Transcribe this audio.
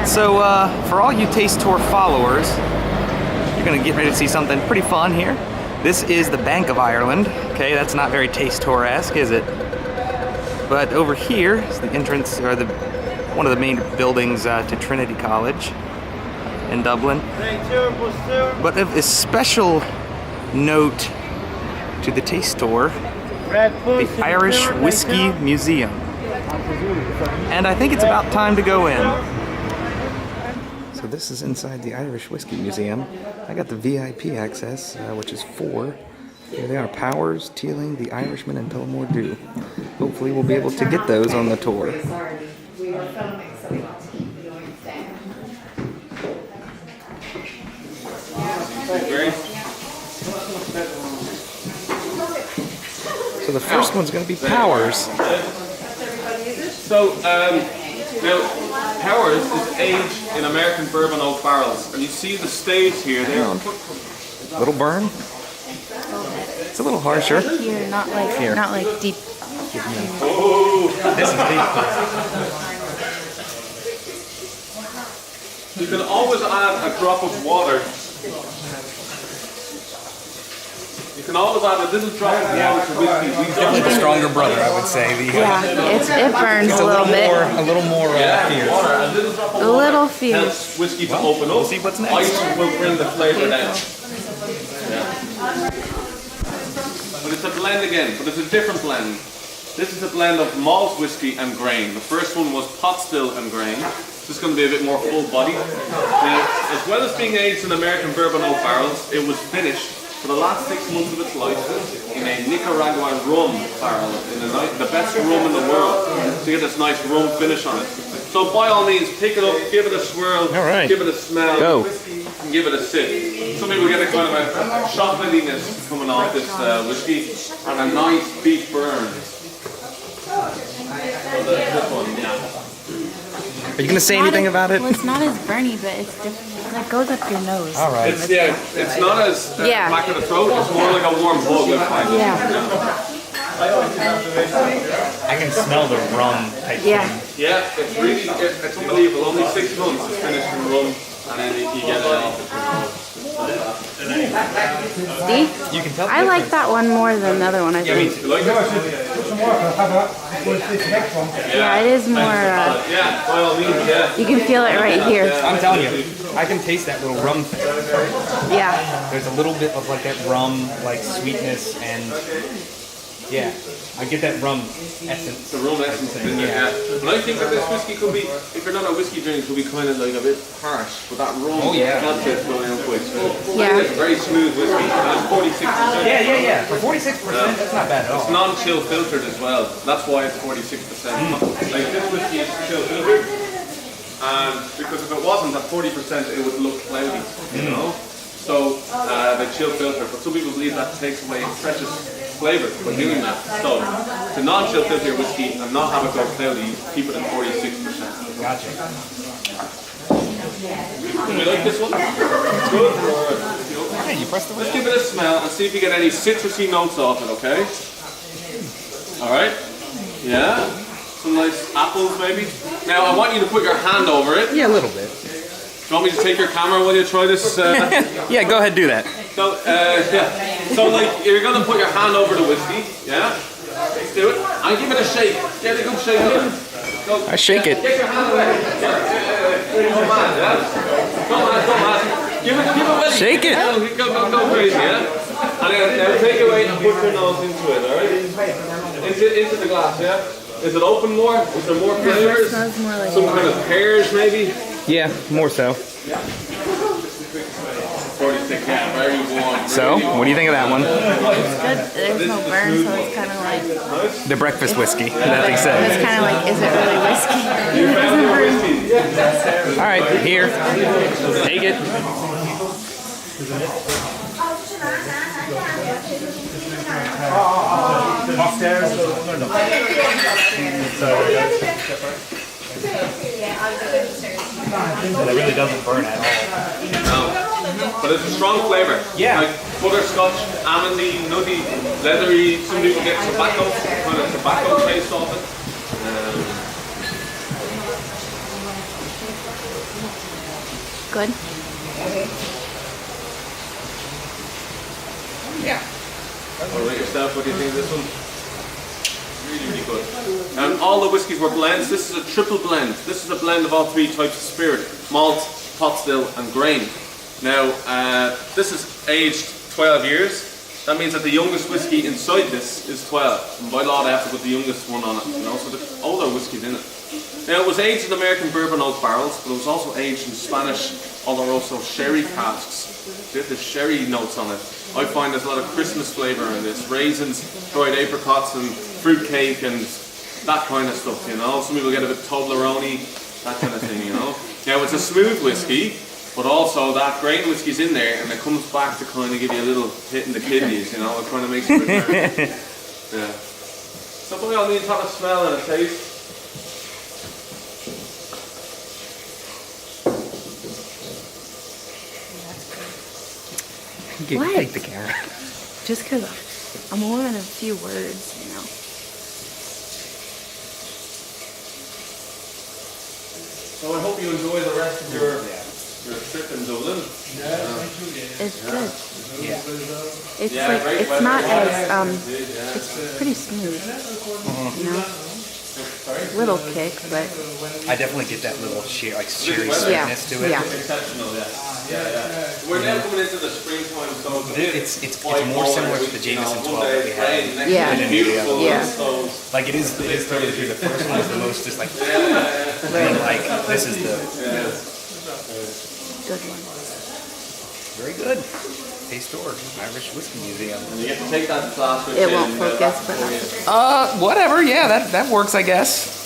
So for all you Taste Tour followers, you're gonna get ready to see something pretty fun here. This is the Bank of Ireland. Okay, that's not very Taste Tour-esque, is it? But over here is the entrance, or one of the main buildings to Trinity College in Dublin. But of a special note to the Taste Tour, the Irish Whiskey Museum. And I think it's about time to go in. So this is inside the Irish Whiskey Museum. I got the VIP access, which is 4. Here they are: Powers, Teeling, the Irishman, and Tullamore Dew. Hopefully we'll be able to get those on the tour. So the first one's going to be Powers. So, now, Powers is aged in American bourbon oak barrels, and you see the staves here. They're Little burn. It's a little harsher. Here, not like deep. Oh, This is deep. you can always add a drop of water. You can always add a little drop of water to whiskey. Definitely the stronger brother, I would say. Yeah, it burns a little bit. A little more fierce. Water, a little drop of A water little fierce. helps whiskey to open up. We'll see what's next. Ice will bring the flavor down. Yeah. But it's a blend again, but it's a different blend. This is a blend of malt whiskey and grain. The first one was pot still and grain. This is going to be a bit more full body. Now, as well as being aged in American bourbon oak barrels, it was finished for the last 6 months of its life in a Nicaraguan rum barrel, in the best rum in the world, to get this nice rum finish on it. So by all means, pick it up, give it a swirl, give it a smell, and give it a sip. Some people get a kind of a chocolatiness coming off this whiskey, and a nice deep burn. So this one, yeah. Are you going to say anything about it? Well, it's not as burny, but it's different. It goes up your nose. All right. It's not as back of the throat. It's more like a warm bug. Yeah. I can smell the rum type thing. Yeah, it's really, it's unbelievable. Only 6 months to finish the rum, and then you get it off. See? You can tell. I like that one more than the other one, I think. You like it? Yeah, it is more, Yeah, by all means, yeah. you can feel it right here. I'm telling you, I can taste that little rum thing. Yeah. There's a little bit of like that rum, like sweetness, and yeah, I get that rum essence. The rum essence in there, yeah. And I think that this whiskey could be, if you're not a whiskey drinker, could be kind of like a bit harsh, but that rum, that's it going on quite smooth. Yeah. It's a very smooth whiskey, and it's 46%. Yeah. For 46%, that's not bad at all. It's non-chill filtered as well. That's why it's 46%. Like this whiskey is chill filtered, and because if it wasn't at 40%, it would look cloudy, you know. So they chill filter, but some people believe that takes away precious flavor by doing that. So to non-chill filter your whiskey and not have it go cloudy, keep it at 46%. Gotcha. Do you like this one? It's good. Hey, you press the Let's give it a smell and see if you get any citrusy notes off it, okay? Alright? Yeah? Some nice apples maybe. Now I want you to put your hand over it. Yeah, a little bit. Do you want me to take your camera while you try this? Yeah, go ahead, do that. So, so like, you're going to put your hand over the whiskey, yeah? Let's do it. And give it a shake. Get a good shake of it. Go, I shake it. Get your hand away. Come on, yeah? Come on. Give it away. Shake it. Go crazy, yeah? And then now take it away and put your nose into it, alright? Into the glass, yeah? Is it open more? Is there more flavors? Smells more like Some kind of pears, maybe? Yeah, more so. 46, yeah, very warm. So, what do you think of that one? It's good. There's no burn, so it's kind of like, The breakfast whiskey that they said. it's kind of like, is it really whiskey? It doesn't burn. All right, here. Take it. That really doesn't burn at all. No. But it's a strong flavour. Yeah. Like butterscotch, almondy, nutty, leathery. Some people get tobacco, kind of tobacco taste off it. good. Yeah. What about yourself? What do you think of this one? Really, really good. And all the whiskies were blends. This is a triple blend. This is a blend of all three types of spirit: malt, pot still, and grain. Now, this is aged 12 years. That means that the youngest whiskey inside this is 12. And by law, they have to put the youngest one on it. You know, so the older whiskey's in it. Now, it was aged in American bourbon oak barrels, but it was also aged in Spanish Oloroso sherry casks. So you have the sherry notes on it. I find there's a lot of Christmas flavour in this. Raisins, dried apricots, and fruit cake, and that kind of stuff, you know. Some people get a bit Toblerone, that kind of thing, you know. Now, it's a smooth whiskey, but also that grain whiskey's in there, and it comes back to kind of give you a little hit in the kidneys, you know. It kind of makes it return. Yeah. So we all need to have a smell and a taste. What? Take the camera. Just because I'm a woman of few words, you know. So I hope you enjoy the rest of your trip in Dublin. It's good. Yeah. It's Yeah, like, great it's weather. not as, Yeah. it's pretty smooth, you know. Little kick, but I definitely get that little sherry yeah, sweetness to it. yeah. Exceptional, yeah. We're now coming into the springtime, so It's more similar to the Jameson 12 that we had. Yeah. Beautiful. Yeah. So, Like it is totally true. The first one is the most just like, and like this is the Good one. very good. Taste Tour, Irish Whiskey Museum. and you get to take that class with It you won't and, focus, but back for you. Whatever. Yeah, that works, I guess.